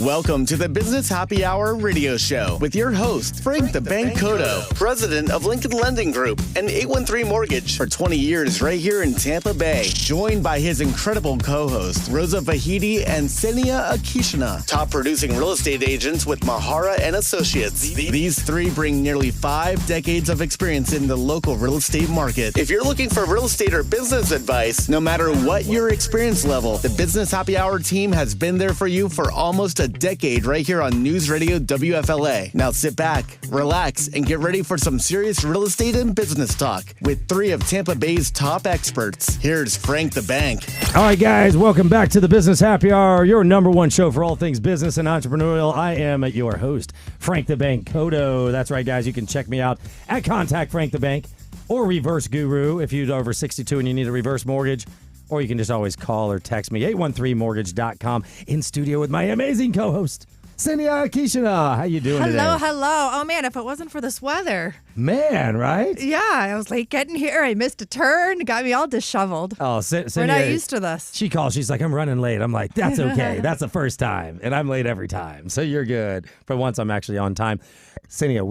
Welcome to the Business Happy Hour radio show with your host, Frank the Bank Cotto, president of Lincoln Lending Group and 813 Mortgage for 20 years right here in Tampa Bay. Joined by his incredible co-hosts, Rosa Vahidi and Senia Akishina, top producing real estate agents with Mahara and Associates. These three bring nearly 5 decades of experience in the local real estate market. If you're looking for real estate or business advice, no matter what your experience level, the Business Happy Hour team has been there for you for almost a decade right here on News Radio WFLA. Now sit back, relax, and get ready for some serious real estate and business talk with 3 of Tampa Bay's top experts. Here's Frank the Bank. All right, guys, welcome back to the Business Happy Hour, your number one show for all things business and entrepreneurial. I am your host, Frank the Bank Cotto. That's right, guys. You can check me out at Contact Frank the Bank or Reverse Guru if you're over 62 and you need a reverse mortgage. Or you can just always call or text me, 813mortgage.com, in studio with my amazing co-host, Senia Akishina. How you doing today? Hello. Oh, man, if it wasn't for this weather. Man, right? Yeah, I was late getting here. I missed a turn. Got me all disheveled. Oh, Senia, we're not used to this. She calls. She's like, I'm running late. I'm like, that's okay. That's the first time. And I'm late every time. So you're good. For once, I'm actually on time. Senia,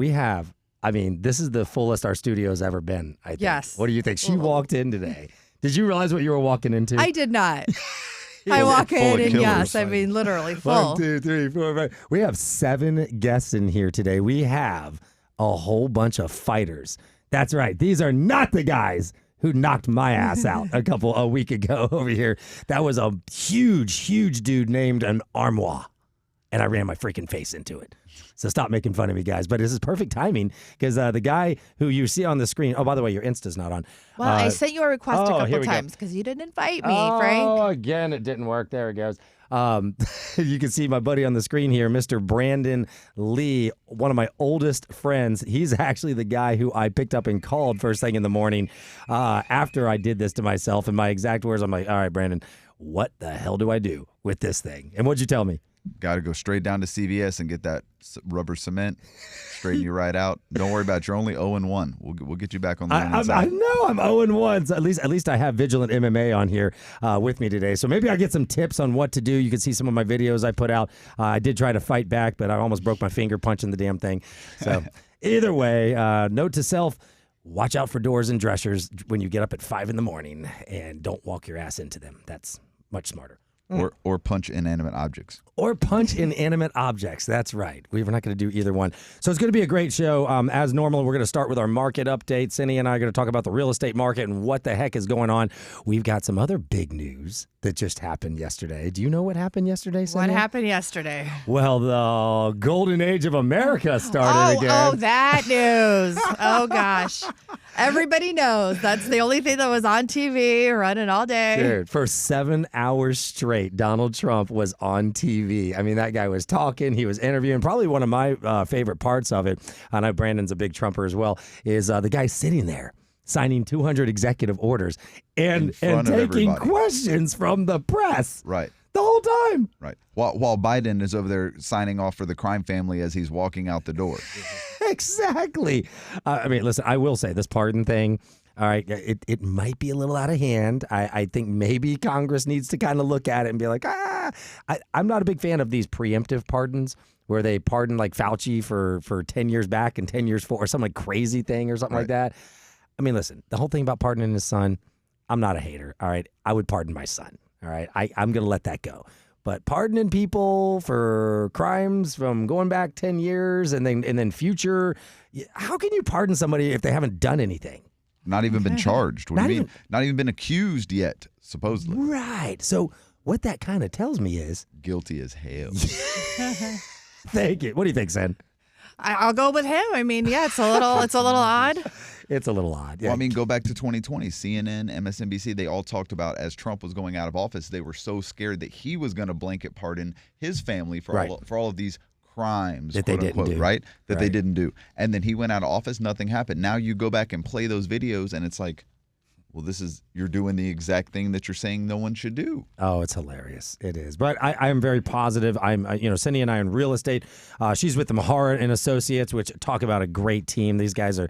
this is the fullest our studio's ever been, I think. Yes. What do you think? She walked in today. Did you realize what you were walking into? I did not. I walk in and yes, literally full. 1, 2, 3, 4, 5. We have 7 guests in here today. We have a whole bunch of fighters. That's right. These are not the guys who knocked my ass out a week ago over here. That was a huge dude named an Armoire. And I ran my freaking face into it. So stop making fun of me, guys. But this is perfect timing because the guy who you see on the screen. Oh, by the way, your Insta's not on. Well, I sent you a request a couple times because you didn't invite me, Frank. Oh, again, it didn't work. There it goes. You can see my buddy on the screen here, Mr. Brandon Lee, one of my oldest friends. He's actually the guy who I picked up and called first thing in the morning after I did this to myself. And my exact words, I'm like, all right, Brandon, what the hell do I do with this thing? And what'd you tell me? Got to go straight down to CVS and get that rubber cement, straighten you right out. Don't worry about it. You're only 0-1. We'll get you back on the winning side. I know I'm 0-1. So at least I have Vigilant MMA on here with me today. So maybe I'll get some tips on what to do. You can see some of my videos I put out. I did try to fight back, but I almost broke my finger punching the damn thing. So either way, note to self, watch out for doors and dressers when you get up at 5 in the morning and don't walk your ass into them. That's much smarter. Or punch inanimate objects. Or punch inanimate objects. That's right. We're not going to do either one. So it's going to be a great show. As normal, we're going to start with our market update. Cindy and I are going to talk about the real estate market and what the heck is going on. We've got some other big news that just happened yesterday. Do you know what happened yesterday, Cindy? What happened yesterday? Well, the golden age of America started again. Oh, that news. Oh, gosh. Everybody knows. That's the only thing that was on TV running all day. Dude, for 7 hours straight, Donald Trump was on TV. I mean, that guy was talking. He was interviewing. Probably one of my favorite parts of it, I know Brandon's a big Trumper as well, is the guy sitting there signing 200 executive orders and taking questions from the press. Right. The whole time. Right. While Biden is over there signing off for the crime family as he's walking out the door. Exactly. Listen, I will say this pardon thing, all right, it might be a little out of hand. I think maybe Congress needs to kind of look at it and be like, I'm not a big fan of these preemptive pardons where they pardon like Fauci for 10 years back and 10 years for or some like crazy thing or something like that. I mean, listen, the whole thing about pardoning his son, I'm not a hater, all right? I would pardon my son, all right? I'm going to let that go. But pardoning people for crimes from going back 10 years and then future, how can you pardon somebody if they haven't done anything? Not even been charged. What do you mean? Not even been accused yet, supposedly. Right. So what that kind of tells me is guilty as hell. Thank you. What do you think, Sen? I'll go with him. I mean, yeah, it's a little odd. It's a little odd. Yeah. Well, I mean, go back to 2020. CNN, MSNBC, they all talked about as Trump was going out of office, they were so scared that he was going to blanket pardon his family for all of these crimes, that they didn't do. Right? That they didn't do. And then he went out of office, nothing happened. Now you go back and play those videos, and it's like, well, you're doing the exact thing that you're saying no one should do. Oh, it's hilarious. It is. But I am very positive. Cindy and I are in real estate. She's with the Mahara and Associates, which talk about a great team. These guys are,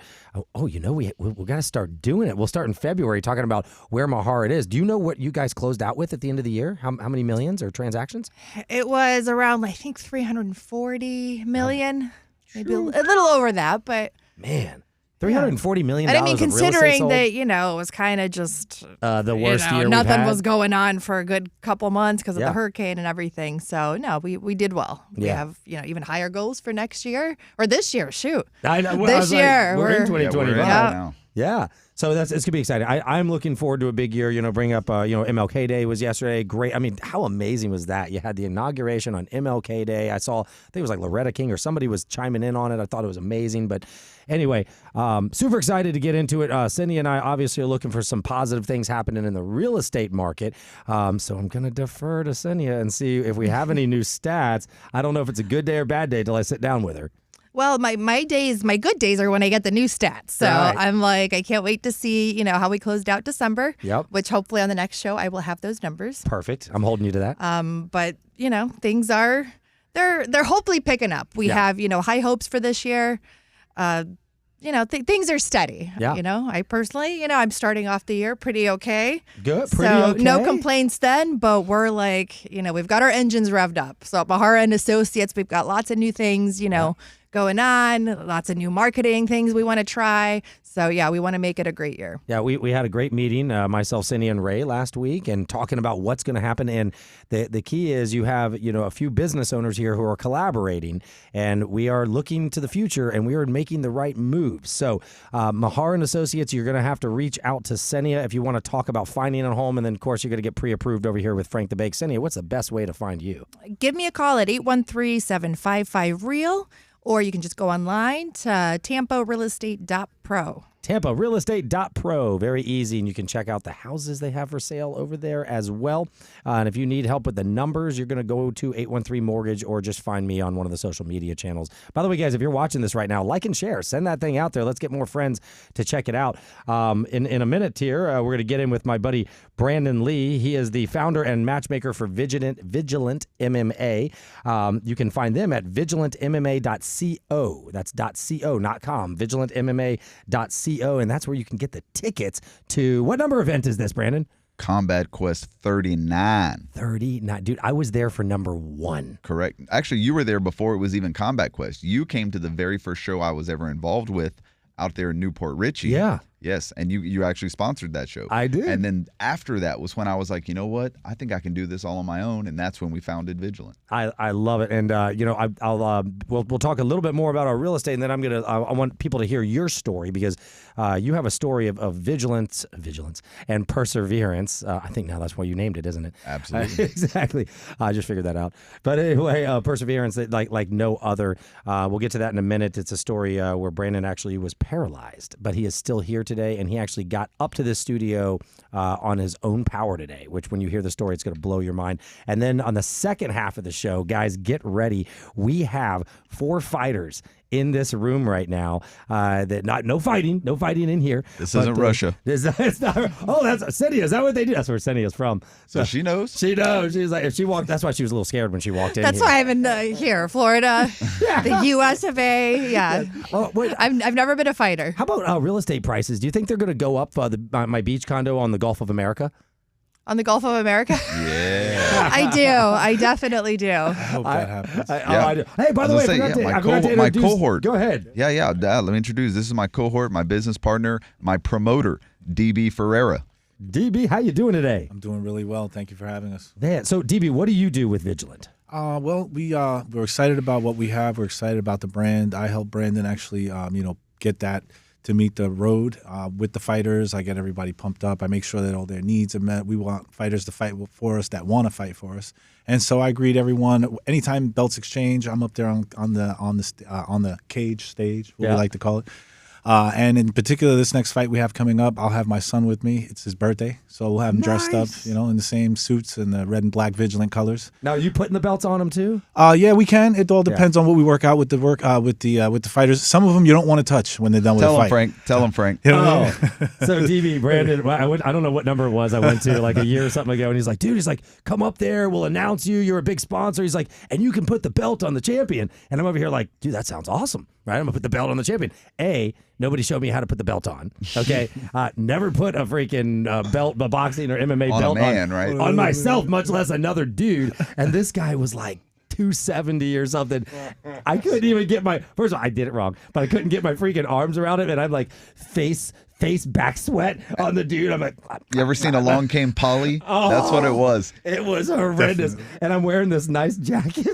we got to start doing it. We'll start in February talking about where Mahara is. Do you know what you guys closed out with at the end of the year? How many millions or transactions? It was around, I think, 340 million, maybe a little over that, but. Man. $340 million. And I mean, considering that, it was kind of just the worst year nothing was going on for a good couple months because of the hurricane and everything. So no, we did well. We have even higher goals for next year or this year. Shoot, I know. This year we're in 2025. Now. Yeah. So it's going to be exciting. I'm looking forward to a big year. Bring up, MLK Day was yesterday. Great. I mean, how amazing was that? You had the inauguration on MLK Day. I think it was like Loretta King or somebody was chiming in on it. I thought it was amazing. But anyway, super excited to get into it. Cindy and I obviously are looking for some positive things happening in the real estate market. So I'm going to defer to Cindy and see if we have any new stats. I don't know if it's a good day or bad day till I sit down with her. Well, my good days are when I get the new stats. So I'm like, I can't wait to see, how we closed out December. Yep. Which hopefully on the next show I will have those numbers. Perfect. I'm holding you to that. But things are they're hopefully picking up. We have high hopes for this year. Things are steady. Yeah. I personally, I'm starting off the year pretty okay. Good. So no complaints then, but we're like, we've got our engines revved up. So at Mahara and Associates, we've got lots of new things, going on, lots of new marketing things we want to try. So, we want to make it a great year. Yeah, we had a great meeting, myself, Cindy, and Ray last week, and talking about what's going to happen. And the key is you have, a few business owners here who are collaborating, and we are looking to the future, and we are making the right moves. So, Mahara and Associates, you're going to have to reach out to Senia if you want to talk about finding a home. And then, of course, you're going to get pre-approved over here with Frank the Bake. Senia, what's the best way to find you? Give me a call at 813-755-REAL. Or you can just go online to tamparealestate.pro. TampaRealEstate.pro. Very easy, and you can check out the houses they have for sale over there as well. And if you need help with the numbers, you're going to go to 813 Mortgage or just find me on one of the social media channels. By the way, guys, if you're watching this right now, like and share. Send that thing out there. Let's get more friends to check it out. In a minute here, we're going to get in with my buddy Brandon Lee. He is the founder and matchmaker for Vigilant MMA. You can find them at vigilantmma.co. That's .co, not .com. Vigilantmma.co. And that's where you can get the tickets to what number event is this, Brandon? Combat Quest 39. 39. Dude, I was there for number 1. Correct. Actually, you were there before it was even Combat Quest. You came to the very first show I was ever involved with out there in Newport Richey. Yeah. Yes, and you actually sponsored that show. I did. And then after that was when I was like, you know what? I think I can do this all on my own, and that's when we founded Vigilant. I love it, and we'll talk a little bit more about our real estate, and then I want people to hear your story because you have a story of vigilance and perseverance. I think now that's why you named it, isn't it? Absolutely. Exactly. I just figured that out. But anyway, perseverance like no other. We'll get to that in a minute. It's a story where Brandon actually was paralyzed, but he is still here today, and he actually got up to this studio on his own power today, which when you hear the story, it's going to blow your mind. And then on the second half of the show, guys, get ready. We have 4 fighters in this room right now. No fighting in here. This isn't Russia. It's not. Oh, that's Senia. Is that what they do? That's where Senia's from. So she knows. She knows. She's like, if she walked. That's why she was a little scared when she walked in. That's why I'm in here, Florida, the U.S. of A. Yeah. Oh, wait. I've never been a fighter. How about real estate prices? Do you think they're going to go up? My beach condo on the Gulf of America. On the Gulf of America? Yeah. I do. I definitely do. I hope that happens. I do. Hey, by the way, I forgot to my introduce. cohort. Go ahead. Yeah. Let me introduce. This is my cohort, my business partner, my promoter, DB Ferreira. DB, how you doing today? I'm doing really well. Thank you for having us. Yeah. So, DB, what do you do with Vigilant? Well, we're excited about what we have. We're excited about the brand. I help Brandon actually, get that to meet the road with the fighters. I get everybody pumped up. I make sure that all their needs are met. We want fighters to fight for us that want to fight for us. And so I greet everyone. Anytime belts exchange, I'm up there on the cage stage, what we like to call it. And in particular, this next fight we have coming up, I'll have my son with me. It's his birthday, so we'll have him dressed up, in the same suits and the red and black Vigilant colors. Now, are you putting the belts on him too? Yeah, we can. It all depends on what we work out with the with the fighters. Some of them you don't want to touch when they're done with the fight. Tell him, Frank. Oh, so DB Brandon, I don't know what number it was. I went to like a year or something ago, and he's like, dude, come up there, we'll announce you. You're a big sponsor. He's like, and you can put the belt on the champion. And I'm over here like, dude, that sounds awesome, right? I'm gonna put the belt on the champion. Nobody showed me how to put the belt on. Okay, never put a freaking belt, a boxing or MMA on belt a man, right? on myself, much less another dude. And this guy was like 270 or something. I couldn't even get first of all, I did it wrong, but I couldn't get my freaking arms around it, and I'm like face back sweat on the dude. I'm like, you ever seen Along Came Polly? That's what it was. It was horrendous. Definitely. And I'm wearing this nice jacket.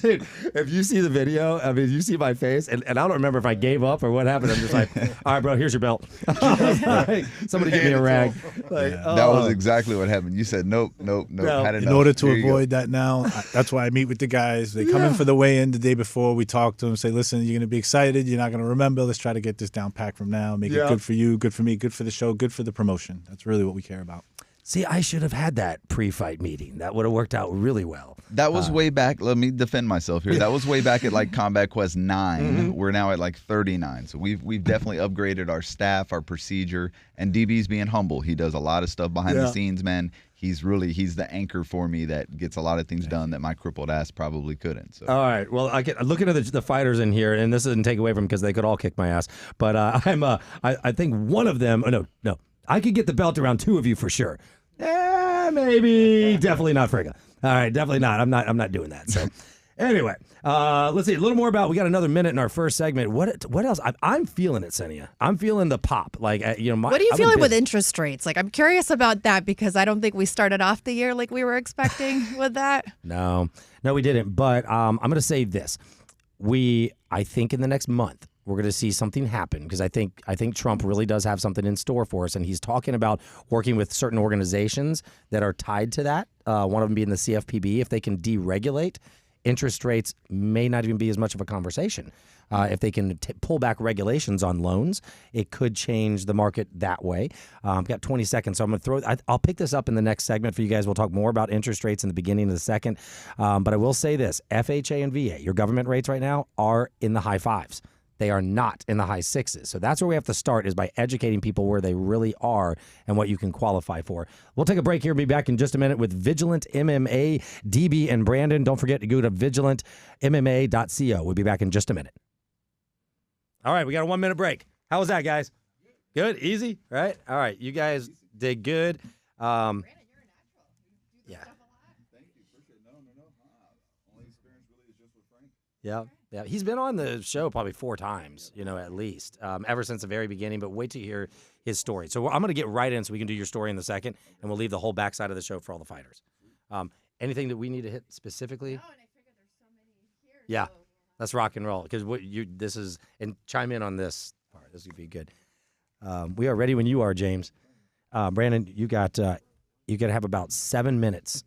Dude, if you see the video, I mean, you see my face, and I don't remember if I gave up or what happened. I'm just like, all right, bro, here's your belt. Like, somebody give me a rag. That was exactly what happened. You said, nope. Had enough. In order to avoid that now, that's why I meet with the guys. They come in for the weigh-in the day before. We talk to them, say, listen, you're going to be excited. You're not going to remember. Let's try to get this down packed from now. Make it good for you, good for me, good for the show, good for the promotion. That's really what we care about. See, I should have had that pre-fight meeting. That would have worked out really well. That was way back. Let me defend myself here. That was way back at like Combat Quest 9. Mm-hmm. We're now at like 39. So we've definitely upgraded our staff, our procedure, and DB's being humble. He does a lot of stuff behind the scenes, man. He's the anchor for me that gets a lot of things done that my crippled ass probably couldn't. So. All right. Well, looking at the fighters in here, and this doesn't take away from because they could all kick my ass. But I think one of them. No. I could get the belt around two of you for sure. Maybe. Definitely not Frigga. All right, definitely not. I'm not doing that. So anyway, let's see a little more about. We got another minute in our first segment. What else? I'm feeling it, Senia. I'm feeling the pop. Like what are you feeling with interest rates? Like I'm curious about that because I don't think we started off the year like we were expecting with that. No, we didn't. But I'm going to say this. I think in the next month, we're going to see something happen because I think Trump really does have something in store for us, and he's talking about working with certain organizations that are tied to that. One of them being the CFPB. If they can deregulate, interest rates may not even be as much of a conversation. If they can pull back regulations on loans, it could change the market that way. I've got 20 seconds, so I'm going to I'll pick this up in the next segment for you guys. We'll talk more about interest rates in the beginning of the second. But I will say this, FHA and VA, your government rates right now are in the high fives. They are not in the high sixes. So that's where we have to start is by educating people where they really are and what you can qualify for. We'll take a break here. Be back in just a minute with Vigilant MMA, DB and Brandon. Don't forget to go to vigilantmma.co. We'll be back in just a minute. All right, we got a 1 minute break. How was that, guys? Good? Easy? Right? All right, you guys did good. Brandon, you're a natural. You do stuff a lot. Thank you. Appreciate it. No. Only experience really is just with Frank. Yeah. He's been on the show probably 4 times, at least, ever since the very beginning. But wait to hear his story. So I'm going to get right in so we can do your story in the second, and we'll leave the whole backside of the show for all the fighters. Anything that we need to hit specifically? No, and I figured there's so many here. Yeah, so. let's rock and roll because and chime in on this part. This would be good. We are ready when you are, James. Brandon, you got to have about 7 minutes.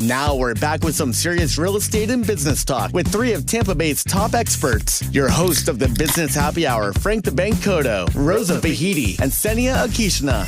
Now we're back with some serious real estate and business talk with 3 of Tampa Bay's top experts. Your host of the Business Happy Hour, Frank the Bank Cotto, Rosa Vahidi, and Senia Akishna.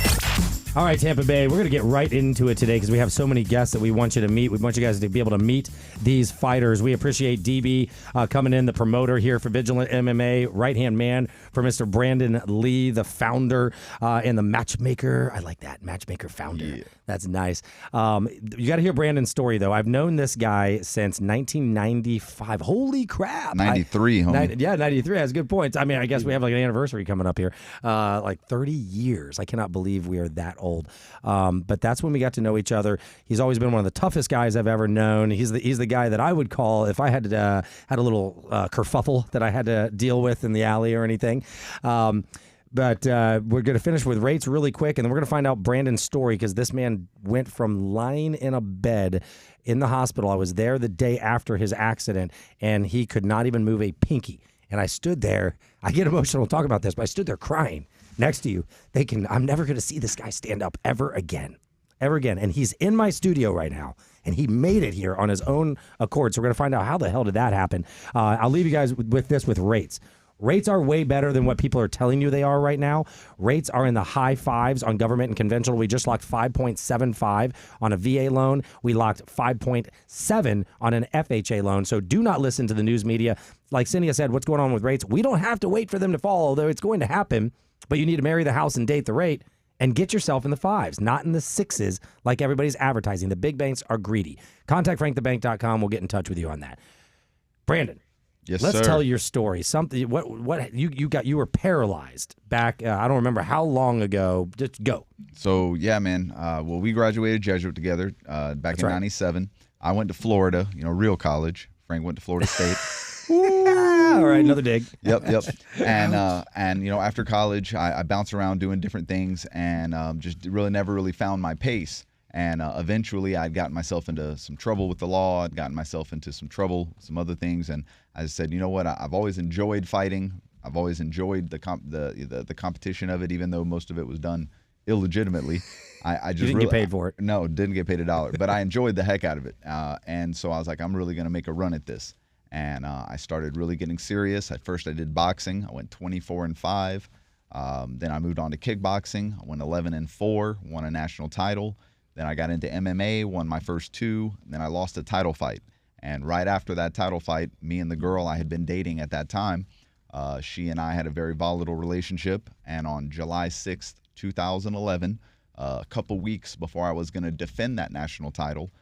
All right, Tampa Bay, we're going to get right into it today because we have so many guests that we want you to meet. We want you guys to be able to meet these fighters. We appreciate DB coming in, the promoter here for Vigilant MMA, right-hand man for Mr. Brandon Lee, the founder and the matchmaker. I like that, matchmaker founder. Yeah. That's nice. You got to hear Brandon's story, though. I've known this guy since 1995. Holy crap. 93, homie. Yeah, 93 has good points. I mean, I guess we have like an anniversary coming up here. Like 30 years. I cannot believe we are that old. But that's when we got to know each other. He's always been one of the toughest guys I've ever known. He's the guy that I would call if I had a little kerfuffle that I had to deal with in the alley or anything. But we're going to finish with rates really quick, and then we're going to find out Brandon's story because this man went from lying in a bed in the hospital. I was there the day after his accident, and he could not even move a pinky. And I stood there. I get emotional talking about this, but I stood there crying next to you thinking, I'm never going to see this guy stand up ever again. ever again. And he's in my studio right now, and he made it here on his own accord. So we're going to find out how the hell did that happen. I'll leave you guys with this, with rates. Rates are way better than what people are telling you they are right now. Rates are in the high fives on government and conventional. We just locked 5.75 on a VA loan. We locked 5.7 on an FHA loan. So do not listen to the news media. Like Cynthia said, what's going on with rates? We don't have to wait for them to fall, although it's going to happen. But you need to marry the house and date the rate and get yourself in the fives, not in the sixes like everybody's advertising. The big banks are greedy. Contact frankthebank.com. We'll get in touch with you on that. Brandon. Yes, Let's sir. tell your story. Something. What you were paralyzed back. I don't remember how long ago. Just go. So yeah, man. Well, we graduated Jesuit together back in '97. I went to Florida, real college. Frank went to Florida State. All right, another dig. Yep. And after college, I bounced around doing different things, and just really never really found my pace. And eventually, I'd gotten myself into some trouble with the law. I'd gotten myself into some trouble, some other things, and I said, you know what? I've always enjoyed fighting. I've always enjoyed the competition of it, even though most of it was done illegitimately. I just you didn't get paid for it. No, didn't get paid $1, but I enjoyed the heck out of it. And so I was like, I'm really going to make a run at this. And I started really getting serious. At first, I did boxing. I went 24-5. Then I moved on to kickboxing. I went 11-4, won a national title. Then I got into MMA, won my first 2. Then I lost a title fight. And right after that title fight, me and the girl I had been dating at that time, she and I had a very volatile relationship. And on July 6th, 2011, a couple weeks before I was going to defend that national title,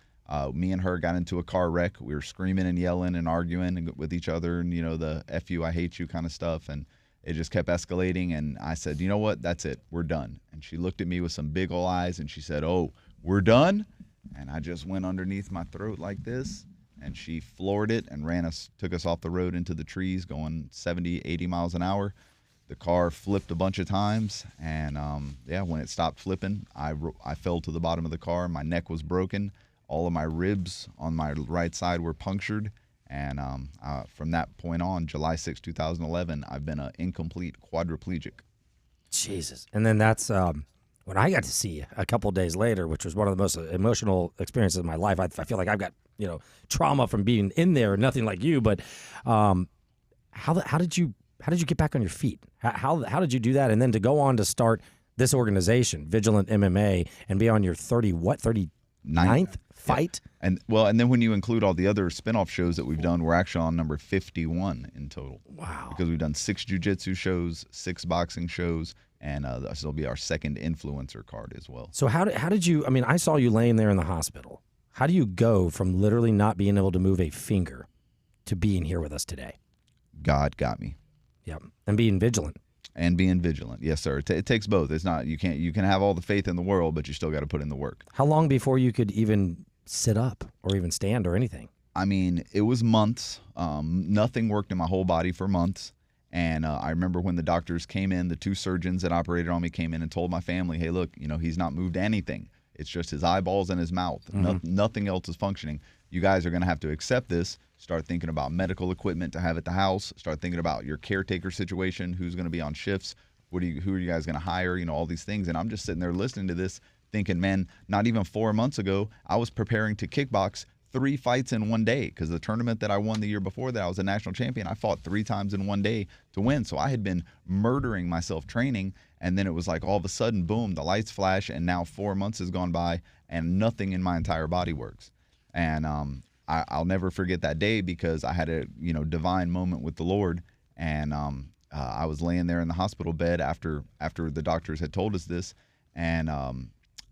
me and her got into a car wreck. We were screaming and yelling and arguing with each other, and the F you, I hate you kind of stuff. And it just kept escalating. And I said, you know what? That's it. We're done. And she looked at me with some big old eyes and she said, oh, we're done? And I just went underneath my throat like this. And she floored it and took us off the road into the trees going 70, 80 miles an hour. The car flipped a bunch of times. And when it stopped flipping, I fell to the bottom of the car. My neck was broken. All of my ribs on my right side were punctured. And from that point on, July 6, 2011, I've been an incomplete quadriplegic. Jesus. And then that's when I got to see you a couple of days later, which was one of the most emotional experiences of my life. I feel like I've got trauma from being in there. Nothing like you, but how did you get back on your feet? How did you do that? And then to go on to start this organization, Vigilant MMA, and be on your 39th fight? And then when you include all the other spinoff shows that we've done, we're actually on number 51 in total. Wow. Because we've done 6 jiu-jitsu shows, 6 boxing shows, and this will be our second influencer card as well. So how did you, I saw you laying there in the hospital. How do you go from literally not being able to move a finger to being here with us today? God got me. Yep. And being vigilant. And being vigilant. Yes, sir. It takes both. It's not, you can have all the faith in the world, but you still got to put in the work. How long before you could even sit up or even stand or anything? It was months. Nothing worked in my whole body for months. And I remember when the doctors came in, the 2 surgeons that operated on me came in and told my family, hey, look, he's not moved anything. It's just his eyeballs and his mouth. Mm-hmm. Nothing else is functioning. You guys are going to have to accept this. Start thinking about medical equipment to have at the house. Start thinking about your caretaker situation, who's going to be on shifts, who are you guys going to hire, all these things. And I'm just sitting there listening to this thinking, man, not even 4 months ago, I was preparing to kickbox 3 fights in one day, because the tournament that I won the year before that, I was a national champion. I fought 3 times in one day to win. So I had been murdering myself training, and then it was like all of a sudden, boom, the lights flash, and now 4 months has gone by, and nothing in my entire body works. And I'll never forget that day, because I had a divine moment with the Lord, and I was laying there in the hospital bed after the doctors had told us this, and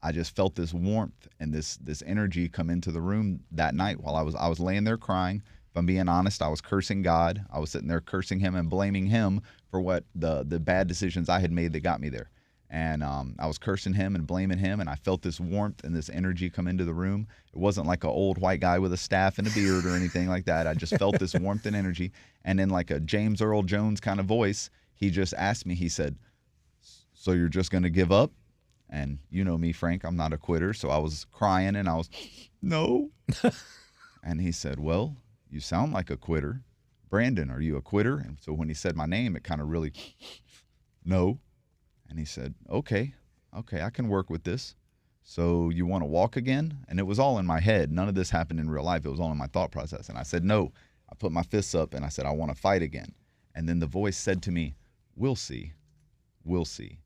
I just felt this warmth and this energy come into the room that night while I was laying there crying. If I'm being honest, I was cursing God. I was sitting there cursing him and blaming him for what the bad decisions I had made that got me there. And I was cursing him and blaming him, and I felt this warmth and this energy come into the room. It wasn't like an old white guy with a staff and a beard or anything like that. I just felt this warmth and energy. And in like a James Earl Jones kind of voice, he just asked me, he said, so you're just going to give up? And you know me, Frank, I'm not a quitter. So I was crying and I was, no. And he said, well, you sound like a quitter. Brandon, are you a quitter? And so when he said my name, it kind of really, no. And he said, okay, I can work with this. so you want to walk again? And it was all in my head. None of this happened in real life. It was all in my thought process. And I said, no. I put my fists up and I said, I want to fight again. And then the voice said to me, we'll see. We'll see.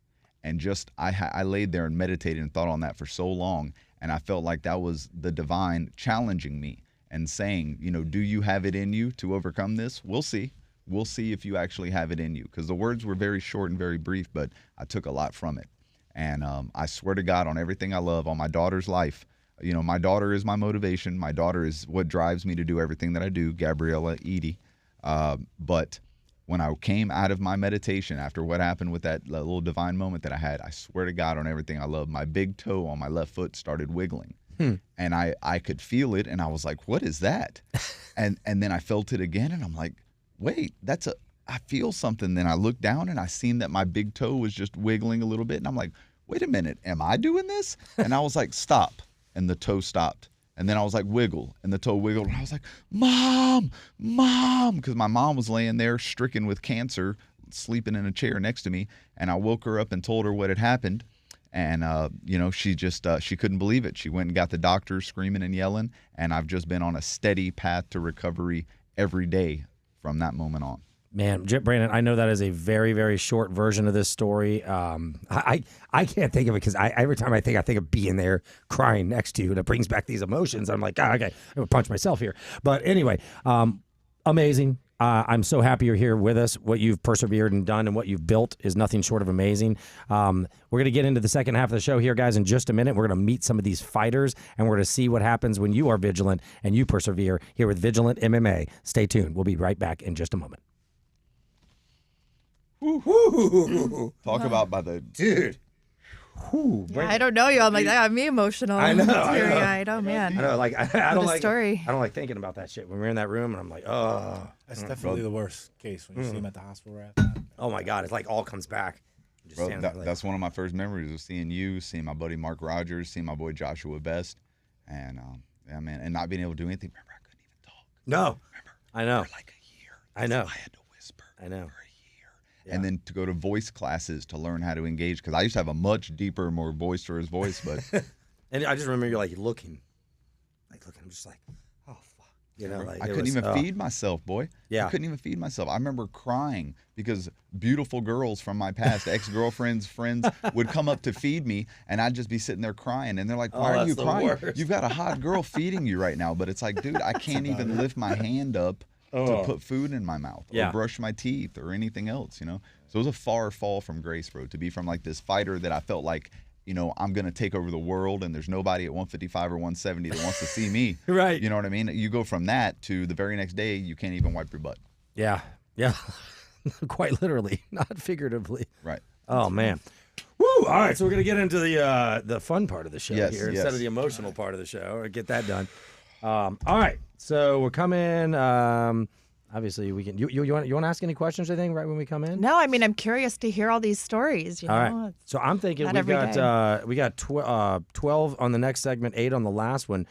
And just I laid there and meditated and thought on that for so long. And I felt like that was the divine challenging me and saying, do you have it in you to overcome this? We'll see. We'll see if you actually have it in you. Because the words were very short and very brief, but I took a lot from it. And I swear to God, on everything I love, on my daughter's life, my daughter is my motivation. My daughter is what drives me to do everything that I do, Gabriella Edie. But when I came out of my meditation after what happened with that little divine moment that I had, I swear to God, on everything I love, my big toe on my left foot started wiggling. And I could feel it, and I was like, what is that? and then I felt it again, and I'm like, wait, I feel something. Then I looked down and I seen that my big toe was just wiggling a little bit. And I'm like, wait a minute, am I doing this? And I was like, stop. And the toe stopped. And then I was like, wiggle. And the toe wiggled. And I was like, Mom. Because my mom was laying there stricken with cancer, sleeping in a chair next to me. And I woke her up and told her what had happened. And, she just, she couldn't believe it. She went and got the doctor screaming and yelling. And I've just been on a steady path to recovery every day from that moment on. Man, Brandon, I know that is a very, very short version of this story. I can't think of it because every time I think of being there crying next to you, and it brings back these emotions. I'm like, okay, I'm going to punch myself here. But anyway, amazing. I'm so happy you're here with us. What you've persevered and done and what you've built is nothing short of amazing. We're going to get into the second half of the show here, guys, in just a minute. We're going to meet some of these fighters, and we're going to see what happens when you are vigilant and you persevere here with Vigilant MMA. Stay tuned. We'll be right back in just a moment. Talk about by the dude. I don't know you. I'm like, that got me emotional. I know. Teary-eyed. Oh man. I know. Like I don't like story. I don't like thinking about that shit when we're in that room, and I'm like, oh. That's definitely the worst case when you see him at the hospital. Oh my God, it's like all comes back. Just Bro, standing there like, that's one of my first memories of seeing you, seeing my buddy Mark Rogers, seeing my boy Joshua Best, and yeah, man, and not being able to do anything. Remember, I couldn't even talk. No. Remember, I know. For like a year. I know. I had to whisper. I know. Yeah. And then to go to voice classes to learn how to engage, because I used to have a much deeper, more boisterous voice, but and I just remember you're like looking. I'm just like, oh fuck, like I couldn't even feed myself, boy. Yeah, I couldn't even feed myself. I remember crying because beautiful girls from my past, ex-girlfriends, friends, would come up to feed me, and I'd just be sitting there crying, and they're like, "Why are you crying? Worst. You've got a hot girl feeding you right now." But it's like, dude, I can't even lift my hand up to put food in my mouth or brush my teeth or anything else, So it was a far fall from grace, bro, to be from like this fighter that I felt like, I'm going to take over the world and there's nobody at 155 or 170 that wants to see me. Right. You know what I mean? You go from that to the very next day, you can't even wipe your butt. Yeah. Quite literally, not figuratively. Right. Oh, man. Woo! All right, so we're going to get into the fun part of the show here instead of the emotional part of the show, or get that done. All right, so we're coming. Obviously, we can. You want to ask any questions? I think right when we come in. No, I mean I'm curious to hear all these stories. All right. So I'm thinking we got 12 on the next segment, 8 on the last one.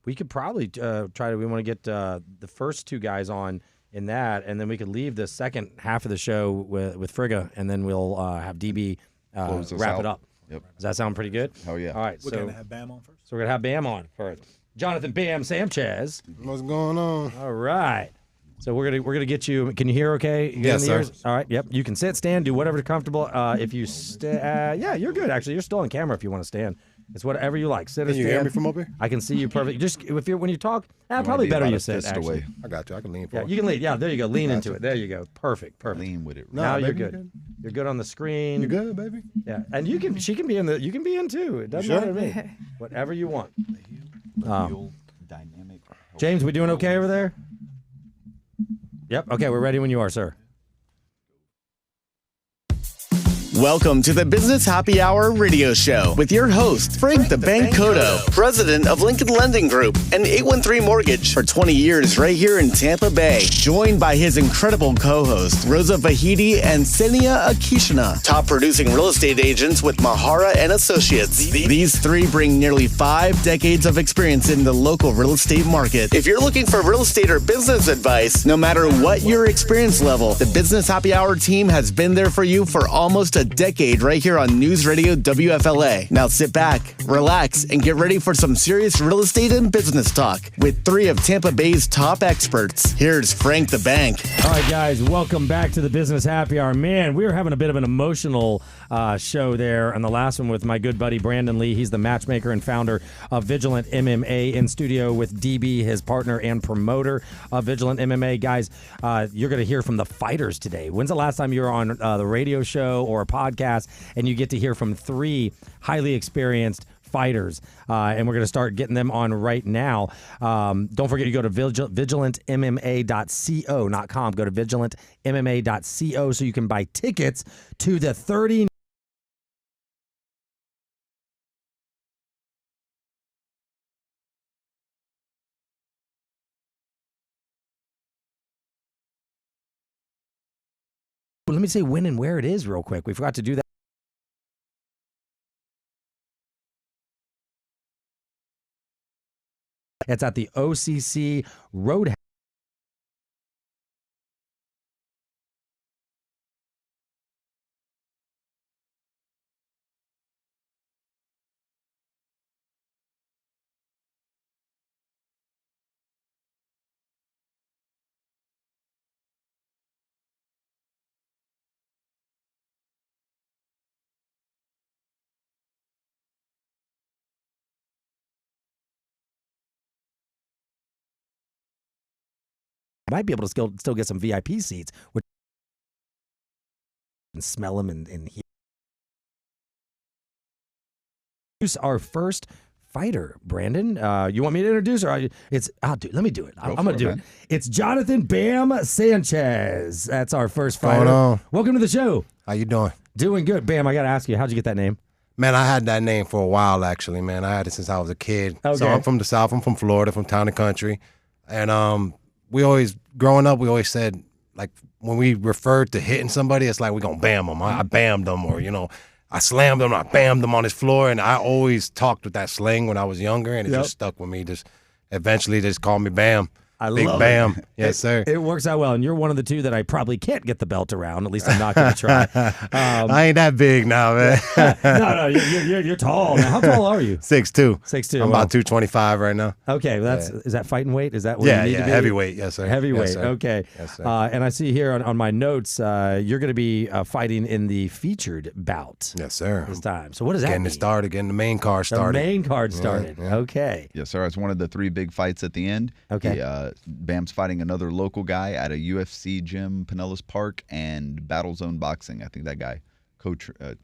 We could probably try to. We want to get the first two guys on in that, and then we could leave the second half of the show with Frigga, and then we'll have DB wrap it up. Yep. Does that sound pretty good? Oh yeah. All right. We're going to have Bam on first. So we're gonna have Bam on first. Jonathan Bam Sanchez. What's going on? All right. So we're gonna get you. Can you hear? Okay. You yes, sir. All right. Yep. You can sit, stand, do whatever's comfortable. If you yeah, you're good. Actually, you're still on camera if you want to stand. It's whatever you like. Sit or Can stand. you hear me from up here? I can see you perfect. Just when you talk, probably better you sit. Actually, away. I got you. I can lean yeah, forward. you can lean. Yeah, there you go. Lean into it. There you go. Perfect. Lean with it. Now you're baby, good. You're good on the screen. You good, baby? Yeah, and you can. She can be in the. You can be in too. It doesn't matter to me. Whatever you want. Dynamic. James, we doing okay over there? Yep. Okay, we're ready when you are, sir. Welcome to the Business Happy Hour radio show with your host, Frank the Bank Cotto, president of Lincoln Lending Group and 813 Mortgage for 20 years right here in Tampa Bay. Joined by his incredible co-host, Rosa Vahidi and Senia Akishina, top producing real estate agents with Mahara and Associates. These three bring nearly 5 decades of experience in the local real estate market. If you're looking for real estate or business advice, no matter what your experience level, the Business Happy Hour team has been there for you for almost a a decade right here on News Radio WFLA. Now sit back, relax, and get ready for some serious real estate and business talk with 3 of Tampa Bay's top experts. Here's Frank the Bank. All right, guys, welcome back to the Business Happy Hour. Man, we were having a bit of an emotional show there on the last one with my good buddy Brandon Lee. He's the matchmaker and founder of Vigilant MMA, in studio with DB, his partner and promoter of Vigilant MMA. Guys, you're going to hear from the fighters today. When's the last time you were on the radio show or a podcast and you get to hear from 3 highly experienced fighters, and we're going to start getting them on right now. Don't forget to go to vigilantmma.co, not com. Go to vigilantmma.co so you can buy tickets to the 30. Let me say when and where it is real quick. We forgot to do that. It's at the OCC Roadhouse. Might be able to still get some VIP seats, which and smell them and hear. Introduce our first fighter, Brandon. You want me to introduce her? Let me do it. I'm going to do it. It's Jonathan Bam Sanchez. That's our first fighter. Going on? Welcome to the show. How you doing? Doing good. Bam, I got to ask you, how'd you get that name? Man, I had that name for a while, actually, man. I had it since I was a kid. Okay. So I'm from the South. I'm from Florida, from town and country. And growing up, we always said, like, when we referred to hitting somebody, it's like we're going to bam them. I bammed them, or, I slammed them, I bammed them on his floor. And I always talked with that slang when I was younger, and it just stuck with me. Eventually, just call me Bam. Big love Bam. it. Yes, sir. It works out well, and you're one of the 2 that I probably can't get the belt around. At least I'm not going to try. I ain't that big now, man. No, you're tall. Now, how tall are you? 6'2". 6'2". I'm about 225 right now. Okay, is that fighting weight? Is that where you need to be? Heavyweight, yes, sir. Heavyweight, yes, sir. okay. Yes, sir. And I see here on my notes, you're going to be fighting in the featured bout. Yes, sir. This time. So what does that Getting mean? it started, getting the main card started. The main card started. Yeah. Okay. Yes, sir. It's one of the 3 big fights at the end. Okay. Bam's fighting another local guy at a UFC gym, Pinellas Park, and Battle Zone Boxing. I think that guy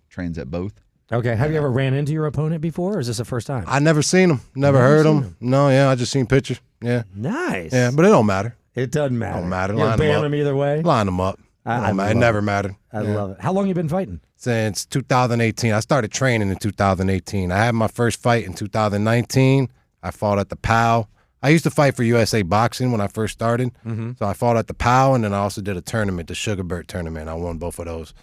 trains at both. Okay. Have you ever ran into your opponent before, or is this the first time? I never seen him. Never heard him. No, yeah, I just seen pictures. Yeah. Nice. Yeah, but it don't matter. It doesn't matter. Don't matter. You're Line 'em bam up. him either way. Line them up. It never mattered. I love it. How long you been fighting? Since 2018. I started training in 2018. I had my first fight in 2019. I fought at the POW. I used to fight for USA Boxing when I first started. Mm-hmm. So I fought at the POW, and then I also did a tournament, the Sugarbird tournament. I won both of those.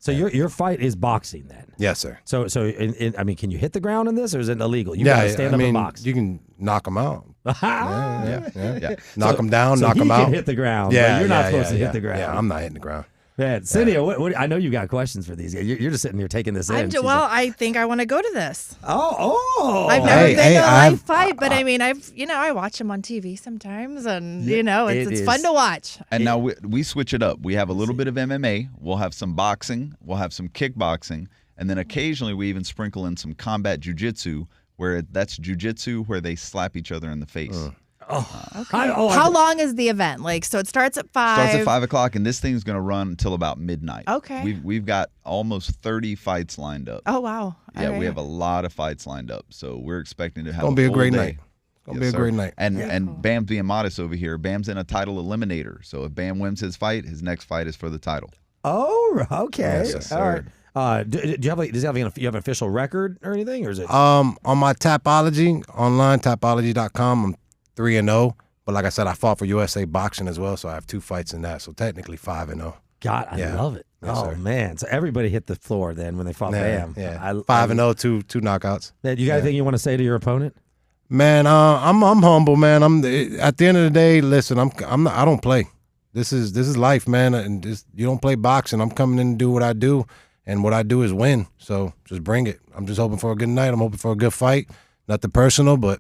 So your fight is boxing then? Yes, sir. So I mean, can you hit the ground in this, or is it illegal? You gotta stand up and box. You can knock them out. Yeah. Knock them down, knock he them can out. hit the ground. Yeah, but you're not supposed to yeah. hit the ground. Yeah, I'm not hitting the ground. Man, Cynthia, what, I know you got questions for these guys. You're just sitting here taking this in. I think I want to go to this. Oh. I've never been to a I've- live fight, but I mean, I watch them on TV sometimes, and it it's is. fun to watch. And now we switch it up. We have a little bit of MMA. We'll have some boxing. We'll have some kickboxing. And then occasionally we even sprinkle in some combat jiu-jitsu, where that's jiu-jitsu where they slap each other in the face. How long is the event? So it starts at 5. Starts at 5 o'clock, and this thing's going to run until about midnight. Okay. We've got almost 30 fights lined up. Oh, wow. Yeah, All right. we have a lot of fights lined up, so we're expecting to have Gonna be a full great day. night. Gonna be a sir. great night. And Bam's being modest over here. Bam's in a title eliminator, so if Bam wins his fight, his next fight is for the title. Oh, okay. Yes, All right. Do you have you have an official record or anything, or is it? On my Tapology, online, tapology.com, I'm 3-0. But like I said, I fought for USA Boxing as well, so I have 2 fights in that. So technically 5-0. God, I love it. Yes, oh, sir. man. So everybody hit the floor then when they fought Bam. Yeah. I 5-0, two knockouts. You got anything you want to say to your opponent? Man, I'm humble, man. At the end of the day, listen, I don't play. This is life, man, and you don't play boxing. I'm coming in to do what I do, And what I do is win. So just bring it. I'm just hoping for a good night. I'm hoping for a good fight. Nothing personal, but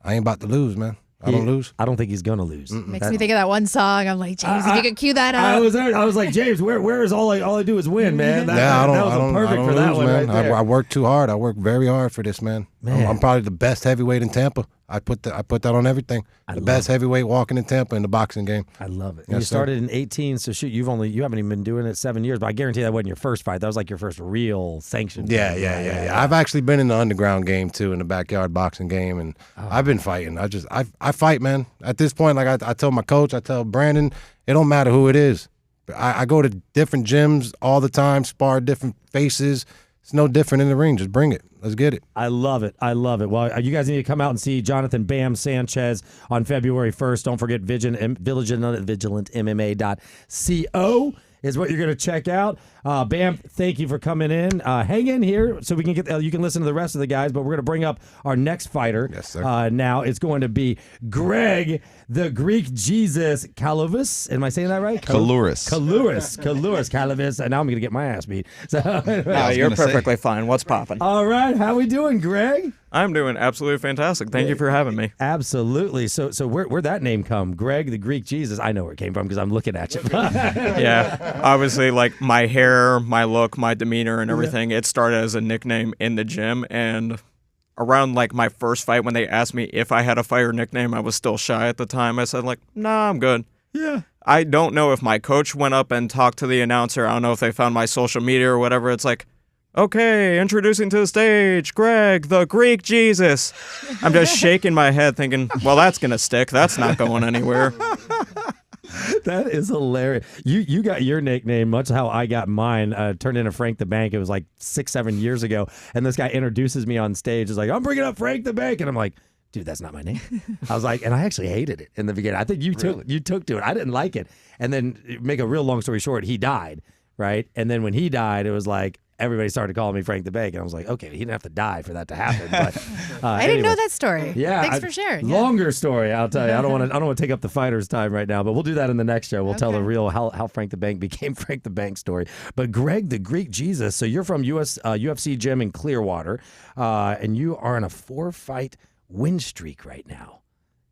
I ain't about to lose, man. I don't lose. I don't think he's gonna lose. Makes me think of that one song. I'm like, James, if you could cue that up. I was like, James, where is all I do is win, man. That was perfect for that one, man. right there. I work too hard. I work very hard for this, man. I'm probably the best heavyweight in Tampa. I put that on everything. The best heavyweight walking in Tampa in the boxing game. I love it. Yes, You started in 18, so shoot, you haven't even been doing it 7 years, but I guarantee that wasn't your first fight. That was like your first real sanctioned. Yeah. I've actually been in the underground game too, in the backyard boxing game, and I've been fighting. I fight, man. At this point, like I tell my coach, I tell Brandon, it don't matter who it is. I go to different gyms all the time, spar different faces. It's no different in the ring. Just bring it. Let's get it. I love it. Well, you guys need to come out and see Jonathan Bam Sanchez on February 1st. Don't forget vigilantmma.co is what you're going to check out. Bam, thank you for coming in. Hang in here so we can get. You can listen to the rest of the guys, but we're going to bring up our next fighter. Yes, sir. Now it's going to be Greg, the Greek Jesus Kalouris. Am I saying that right? Kalouris. Kalouris. And now I'm going to get my ass beat. So, No, you're perfectly fine. What's popping? all right, how we doing, Greg? I'm doing absolutely fantastic. Thank you for having me. Absolutely. So where'd that name come? Greg, the Greek Jesus. I know where it came from because I'm looking at you. Yeah, obviously, like my hair, my look, my demeanor, and everything. It started as a nickname in the gym, and around like my first fight, when they asked me if I had a fighter nickname, I was still shy at the time. I said like, "Nah, I'm good." Yeah. I don't know if my coach went up and talked to the announcer. I don't know if they found my social media or whatever. It's like, okay, introducing to the stage, Greg, the Greek Jesus. I'm just shaking my head thinking, well, that's going to stick. That's not going anywhere. That is hilarious. You got your nickname, much how I got mine, turned into Frank the Bank. It was like 6-7 years ago. And this guy introduces me on stage. He's like, I'm bringing up Frank the Bank. And I'm like, dude, that's not my name. I was like, and I actually hated it in the beginning. I think you took to it. I didn't like it. And then, make a real long story short, he died, right? And then when he died, it was like, everybody started calling me Frank the Bank, and I was like, okay, he didn't have to die for that to happen. But I didn't know that story. Yeah, Thanks for sharing. Longer story, I'll tell you. I don't want to take up the fighter's time right now, but we'll do that in the next show. We'll tell the real how Frank the Bank became Frank the Bank story. But Greg, the Greek Jesus. So you're from UFC gym in Clearwater, and you are on a 4-fight win streak right now.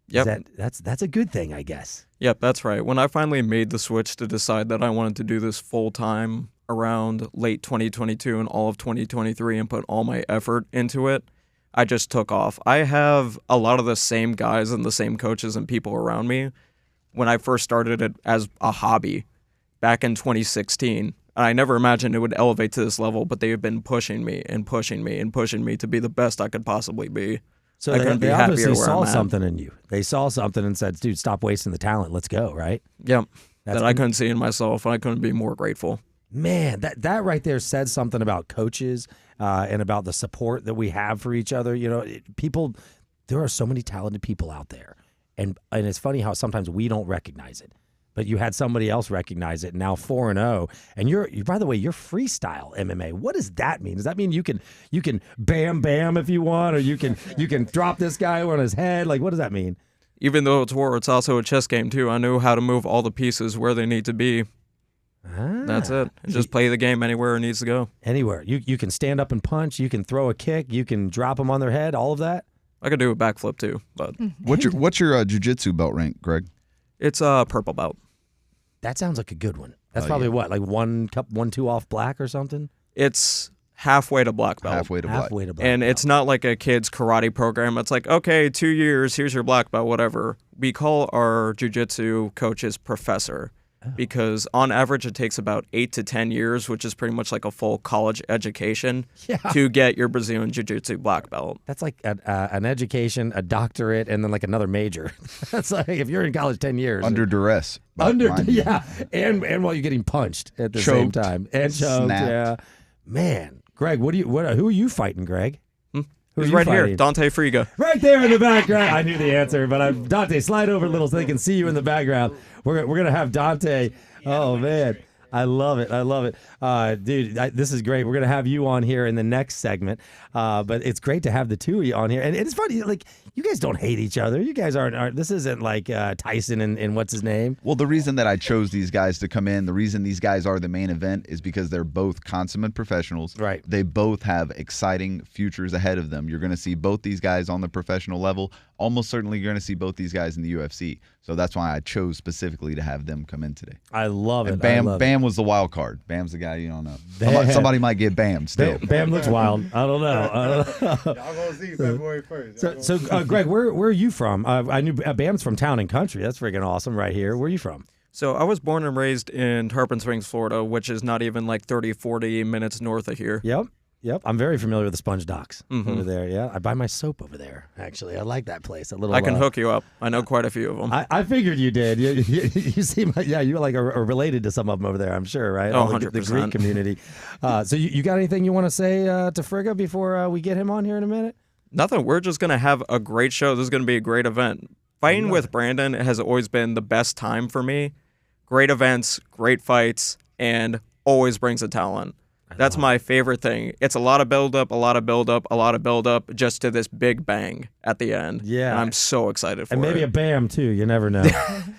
Yep. That's a good thing, I guess. Yep, that's right. When I finally made the switch to decide that I wanted to do this full time around late 2022 and all of 2023 and put all my effort into it, I just took off. I have a lot of the same guys and the same coaches and people around me when I first started it as a hobby back in 2016. I never imagined it would elevate to this level, but they have been pushing me and pushing me and pushing me to be the best I could possibly be. So I couldn't they be happier obviously where saw I'm at. something in you. They saw something and said, dude, stop wasting the talent. Let's go, right? Yep. That's That I couldn't see in myself, and I couldn't be more grateful. Man, that right there says something about coaches and about the support that we have for each other. You know, people, there are so many talented people out there. And it's funny how sometimes we don't recognize it. But you had somebody else recognize it. Now 4-0, and you're by the way, you're freestyle MMA. What does that mean? Does that mean you can bam if you want, or you can drop this guy on his head? Like, what does that mean? Even though it's war, it's also a chess game too. I knew how to move all the pieces where they need to be. That's it. Just play the game anywhere it needs to go. Anywhere. You can stand up and punch. You can throw a kick. You can drop them on their head. All of that. I could do a backflip too, but What's your jiu-jitsu belt rank, Greg? it's a purple belt. That sounds like a good one. That's probably what, like 1-2 off black or something? It's halfway to black belt. Halfway to black. Halfway to black. And belt. it's not like a kid's karate program. It's like, okay, 2 years, here's your black belt, whatever. We call our jiu-jitsu coaches professor because on average it takes about 8 to 10 years, which is pretty much like a full college education to get your Brazilian jiu-jitsu black belt. That's like an education, a doctorate, and then like another major. That's like if you're in college 10 years. Under duress. And while you're getting punched at the same Choked. time. And choked, Snapped. yeah. Man, Greg, who are you fighting, Greg? Who's you right here? fighting? Dante Friga. Right there in the background. I knew the answer, but Dante, slide over a little so they can see you in the background. We're gonna have Dante. Oh man, I love it. I love it. Dude, this is great. We're going to have you on here in the next segment. But it's great to have the two of you on here. And it's funny, like, you guys don't hate each other. You guys aren't this isn't like Tyson and what's his name? Well, the reason that I chose these guys to come in, the reason these guys are the main event is because they're both consummate professionals. Right. They both have exciting futures ahead of them. You're going to see both these guys on the professional level. Almost certainly you're going to see both these guys in the UFC. So that's why I chose specifically to have them come in today. I love it. And Bam, I love Bam was the wild card. Bam's the guy you don't know. Bam. Somebody might get Bam still. Bam looks wild. I don't know. Y'all gonna see February 1st. So Greg, where are you from? I knew Bam's from Town and Country. That's freaking awesome right here. Where are you from? So I was born and raised in Tarpon Springs, Florida, which is not even like 30, 40 minutes north of here. Yep. I'm very familiar with the Sponge Docks over there. Yeah, I buy my soap over there. Actually, I like that place. A little. I can hook you up. I know quite a few of them. I figured you did. You seem like you like are related to some of them over there. I'm sure, right? Oh, the 100%. Greek community. So you got anything you want to say to Frigga before we get him on here in a minute? Nothing. We're just going to have a great show. This is going to be a great event. Fighting with Brandon has always been the best time for me. Great events, great fights, and always brings a talent. That's my favorite thing. It's a lot of build-up, just to this big bang at the end. Yeah. And I'm so excited for it. And maybe a bam, too. You never know.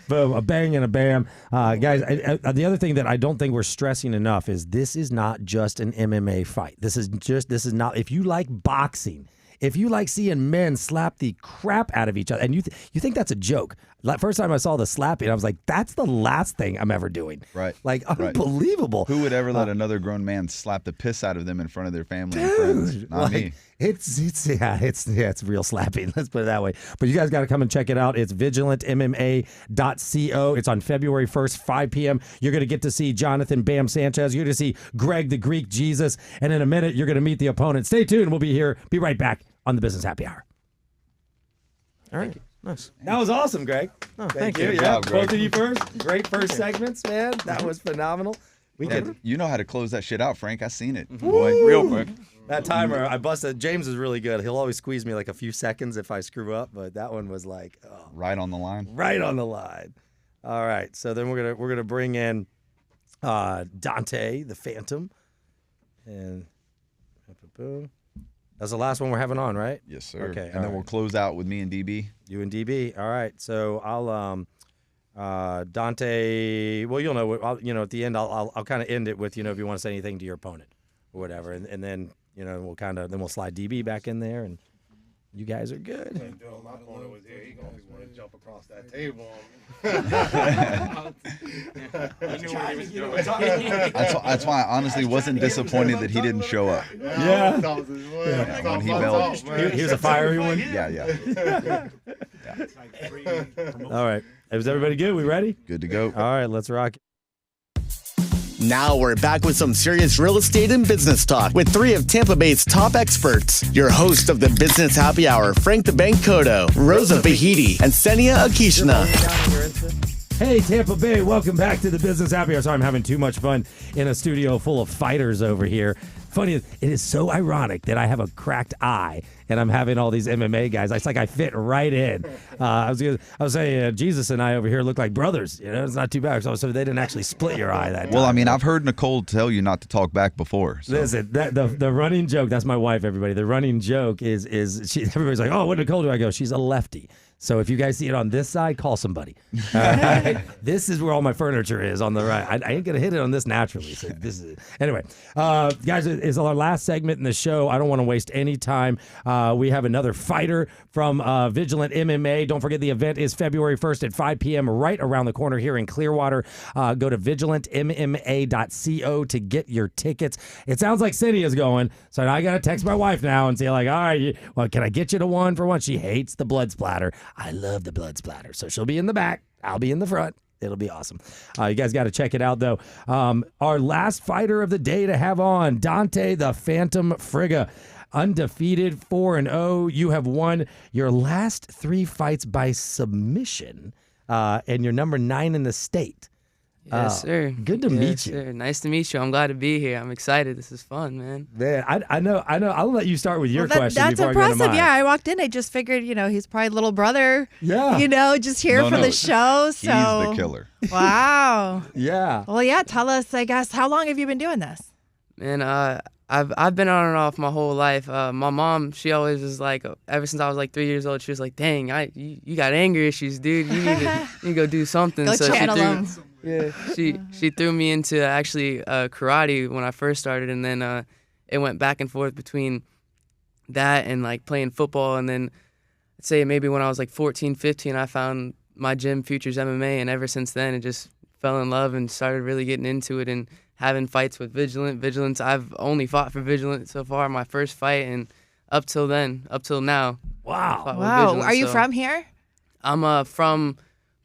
Boom, a bang and a bam. Guys, the other thing that I don't think we're stressing enough is this is not just an MMA fight. This is not, if you like boxing, if you like seeing men slap the crap out of each other, and you think that's a joke. First time I saw the slapping, I was like, that's the last thing I'm ever doing. Right. Like, unbelievable. Who would ever let another grown man slap the piss out of them in front of their family and friends? Not me. It's real slapping. Let's put it that way. But you guys got to come and check it out. It's vigilantmma.co. It's on February 1st, 5 p.m. You're going to get to see Jonathan Bam Sanchez. You're going to see Greg the Greek Jesus. And in a minute, you're going to meet the opponent. Stay tuned. We'll be right back on the Business Happy Hour. All right. Nice. That was awesome, Greg. Oh, thank you. Good job, Greg. Both of you first. Great first segments, man. That was phenomenal. You know how to close that shit out, Frank. I seen it. Boy, real quick. That timer, I busted. James is really good. He'll always squeeze me like a few seconds if I screw up, but that one was like Right on the line. right on the line. All right, so then we're gonna bring in Dante the Phantom, and boom. That's the last one we're having on, right? Yes, sir. Okay, And then we'll close out with me and DB. You and DB. All right, so I'll Dante. Well, you'll know. At the end, I'll kind of end it with if you want to say anything to your opponent or whatever, and then we'll slide DB back in there, and you guys are good. My opponent was here. He gonna want to jump across that table That's why I honestly wasn't disappointed that he didn't show up. Yeah. When he bailed. He was a fiery one. Yeah. All right. Is everybody good? We ready? Good to go. All right, let's rock it. Now we're back with some serious real estate and business talk with three of Tampa Bay's top experts. Your host of the Business Happy Hour, Frank the Bank Cotto, Rosa Vahidi, and Senia Akishna. Hey, Tampa Bay, welcome back to the Business Happy Hour. Sorry, I'm having too much fun in a studio full of fighters over here. Funny, it is so ironic that I have a cracked eye and I'm having all these MMA guys. It's like I fit right in. I was saying, Jesus and I over here look like brothers. It's not too bad. So they didn't actually split your eye that time. Well, I mean, I've heard Nicole tell you not to talk back before. So. Listen, the running joke, that's my wife, everybody. The running joke is everybody's like, oh, what Nicole do? I go, she's a lefty. So if you guys see it on this side, call somebody. All right? This is where all my furniture is on the right. I ain't going to hit it on this naturally. So this is anyway, guys, it's our last segment in the show. I don't want to waste any time. We have another fighter from Vigilant MMA. Don't forget the event is February 1st at 5 p.m. right around the corner here in Clearwater. Go to vigilantmma.co to get your tickets. It sounds like Cynthia's going, so I got to text my wife now and say like, all right, well, can I get you to one for one? She hates the blood splatter. I love the blood splatter. So she'll be in the back. I'll be in the front. It'll be awesome. You guys got to check it out, though. Our last fighter of the day to have on, Dante the Phantom Frigga. Undefeated, 4-0. You have won your last 3 fights by submission, and you're number 9 in the state. Yes, sir. Good to meet you. Sir. Nice to meet you. I'm glad to be here. I'm excited. This is fun, man. Man, I know. I'll let you start with your Well, question that's before I go to impressive. mine. Yeah, I walked in. I just figured, he's probably little brother. Yeah. Just here for the show. So He's the killer. Wow. Yeah. Well, yeah. Tell us, I guess, how long have you been doing this? Man, I've been on and off my whole life. My mom, she always was like, ever since I was like 3 years old, she was like, "Dang, you got anger issues, dude. You need to go do something." Go channel them. She threw me into actually karate when I first started, and then it went back and forth between that and like playing football, and then I'd say maybe when I was like 14, 15, I found my gym, Futures MMA, and ever since then, it just fell in love and started really getting into it and having fights with Vigilant. Vigilance, I've only fought for Vigilant so far, my first fight, and up till now. Wow. Wow. Are you from here? I'm from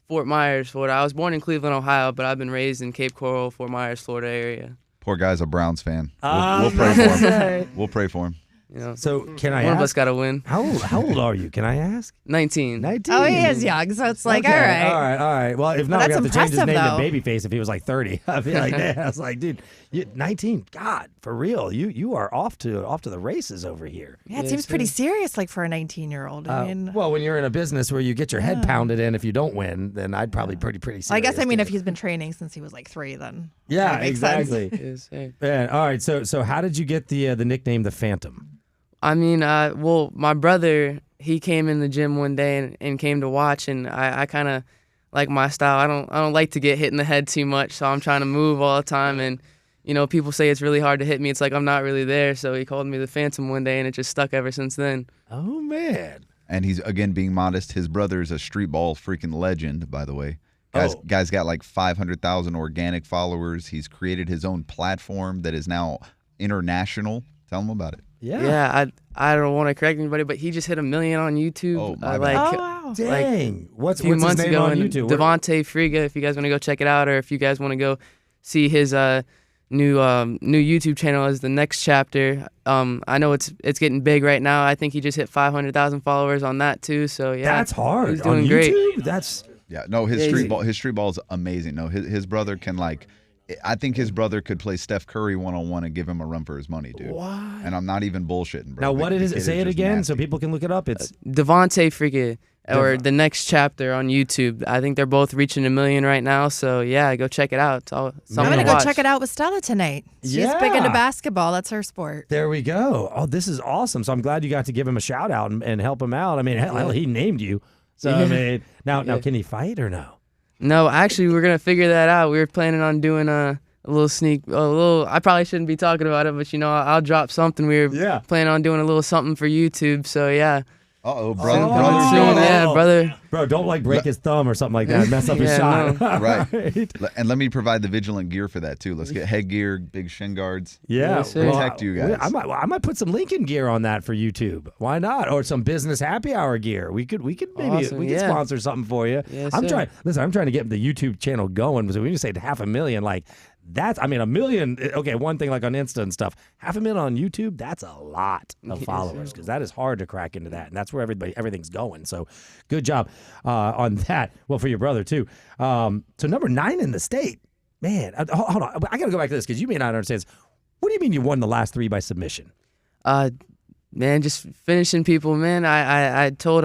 Fort Myers, Florida. I was born in Cleveland, Ohio, but I've been raised in Cape Coral, Fort Myers, Florida area. Poor guy's a Browns fan. Ah, We'll pray for him. We'll pray for him. So can I One ask? of us got to win. How old are you? Can I ask? 19. 19. Oh, he is young, so it's like, Okay, all right. All right. Well, if not, we that's have to change his impressive, name though. to Babyface if he was like 30. I'd be like, I was like, dude, 19. God, for real, you are off to the races over here. Yeah, it seems pretty serious, like for a 19-year-old. I mean, Well, when you're in a business where you get your head pounded in if you don't win, then I'd probably pretty serious. I guess too. if he's been training since he was like 3, then Yeah, that makes sense. exactly. Yes, sir. Man, all right. So how did you get the nickname the Phantom? I mean, well, my brother, he came in the gym one day and came to watch, and I kind of like my style. I don't like to get hit in the head too much, so I'm trying to move all the time. And people say it's really hard to hit me. It's like I'm not really there. So he called me the Phantom one day, and it just stuck ever since then. Oh man. And he's, again, being modest. His brother's a street ball freaking legend, by the way. Oh. Guy's got like 500,000 organic followers. He's created his own platform that is now international. Tell him about it. Yeah. I don't want to correct anybody, but he just hit 1 million on YouTube. Oh, my like bad. Oh, wow. Dang. What's a few his months name ago on and YouTube? Devontae Friga, if you guys want to go check it out, or if you guys want to go see his new YouTube channel as the next chapter. I know it's getting big right now. I think he just hit 500,000 followers on that too. So yeah, That's hard. He's doing on great. YouTube? That's Yeah, no, his Yeah, street ball is amazing. No, his brother can I think his brother could play Steph Curry 1-on-1 and give him a run for his money, dude. What? And I'm not even bullshitting, bro. Now what The it is? kid Say it just again so nasty. people can look it up. It's Devontae Friga or the next chapter on YouTube. I think they're both reaching 1 million right now. So yeah, go check it out. It's all I'm something going to to go watch. check it out with Stella tonight. She's Yeah. big into basketball. That's her sport. there we go. Oh, this is awesome. So I'm glad you got to give him a shout out and help him out. I mean, hell, he named you. So I mean, now can he fight or no? No, actually, we're gonna figure that out. We were planning on doing a little. I probably shouldn't be talking about it, but I'll drop something. We were planning on doing a little something for YouTube. So yeah. Uh-oh, brother. Oh. brother's Soon, doing it. yeah, brother. Bro, don't break his thumb or something like that. Mess up his Yeah, shot. no. Right. And let me provide the Vigilant gear for that too. Let's get headgear, big shin guards. Yeah, Yes, sir. Protect you guys. I might put some Lincoln gear on that for YouTube. Why not? Or some business happy hour gear. We could maybe Awesome, we could yeah. sponsor something for you. Yes, I'm sir. trying to get the YouTube channel going. So when you say 500,000, like that's 1 million. Okay, one thing like on Insta and stuff. 500,000 on YouTube. That's a lot of followers because that is hard to crack into that, and that's where everything's going. So good job on that. Well, for your brother too. So number 9 in the state. Man, hold on. I got to go back to this because you may not understand this. What do you mean you won the last 3 by submission? Man, just finishing people, man. I told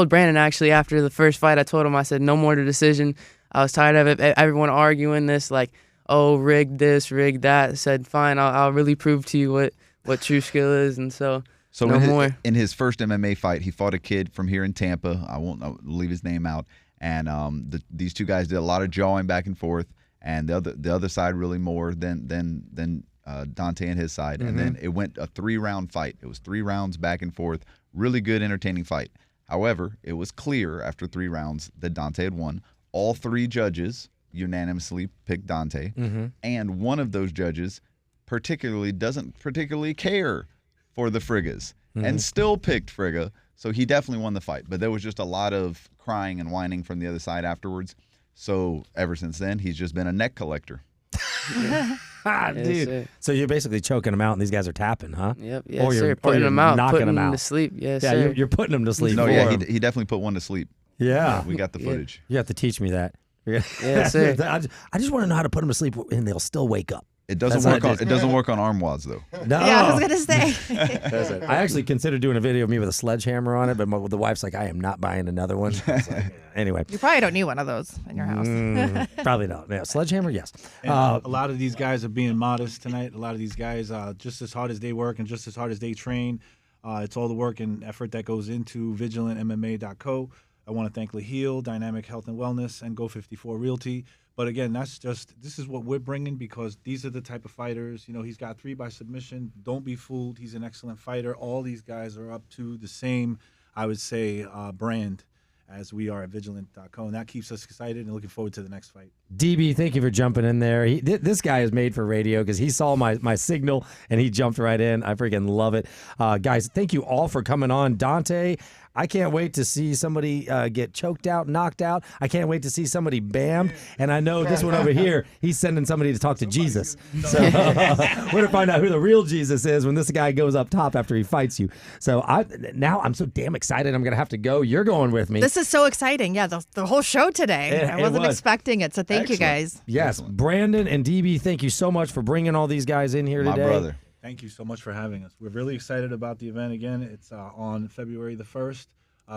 Brandon actually after the first fight. I told him, I said no more to decision. I was tired of it. Everyone arguing this, like, oh, rig this, rig that. I said fine, I'll really prove to you what true skill is, and so no more. In his first MMA fight, he fought a kid from here in Tampa. I won't leave his name out. And these two guys did a lot of jawing back and forth, and the other side really more than Dante and his side. And then it went a 3-round fight. It was 3 rounds back and forth. Really good, entertaining fight. However, it was clear after 3 rounds that Dante had won. All 3 judges unanimously picked Dante, and one of those judges doesn't particularly care for the Frigas and still picked Friga. So he definitely won the fight. But there was just a lot of crying and whining from the other side afterwards. So ever since then, he's just been a neck collector. Dude. sir. So you're basically choking them out, and these guys are tapping, huh? Yep, Or yes, you're- sir. or Putting you're them out, knocking putting them them out. to sleep. Yes, Yeah, sir. you're putting them to sleep. No, for yeah, him. he definitely put one to sleep. Yeah. We got the footage. You have to teach me that. Yes, sir. I just want to know how to put them to sleep and they'll still wake up. It doesn't That's work what on. It doesn't work on arm wads though. No. Yeah, I was gonna say. I actually considered doing a video of me with a sledgehammer on it, but the wife's like, I am not buying another one. I was like, anyway. You probably don't need one of those in your house. Probably not. Yeah, sledgehammer, yes. And a lot of these guys are being modest tonight. A lot of these guys, just as hard as they work and just as hard as they train, it's all the work and effort that goes into VigilantMMA.co. I want to thank Laheel, Dynamic Health and Wellness, and Go54 Realty. But again, this is what we're bringing because these are the type of fighters. You know, he's got 3 by submission. Don't be fooled. He's an excellent fighter. All these guys are up to the same, I would say, brand as we are at Vigilant.co. And that keeps us excited and looking forward to the next fight. DB, thank you for jumping in there. This guy is made for radio because he saw my signal and he jumped right in. I freaking love it. Guys, thank you all for coming on. Dante, I can't wait to see somebody get choked out, knocked out. I can't wait to see somebody bammed. And I know this one over here, he's sending somebody to talk to Jesus. So we're going to find out who the real Jesus is when this guy goes up top after he fights you. So now I'm so damn excited. I'm going to have to go. You're going with me. This is so exciting. Yeah, the whole show today. I wasn't expecting it, so thank you guys. Yes, Excellent. Brandon and DB, thank you so much for bringing all these guys in here My today. brother. Thank you so much for having us. We're really excited about the event again. It's on February the 1st.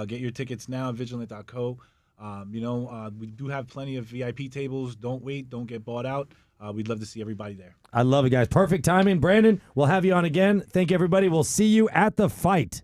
Get your tickets now at Vigilant.co. We do have plenty of VIP tables. Don't wait. Don't get bought out. We'd love to see everybody there. I love it, guys. Perfect timing. Brandon, we'll have you on again. Thank you, everybody. We'll see you at the fight.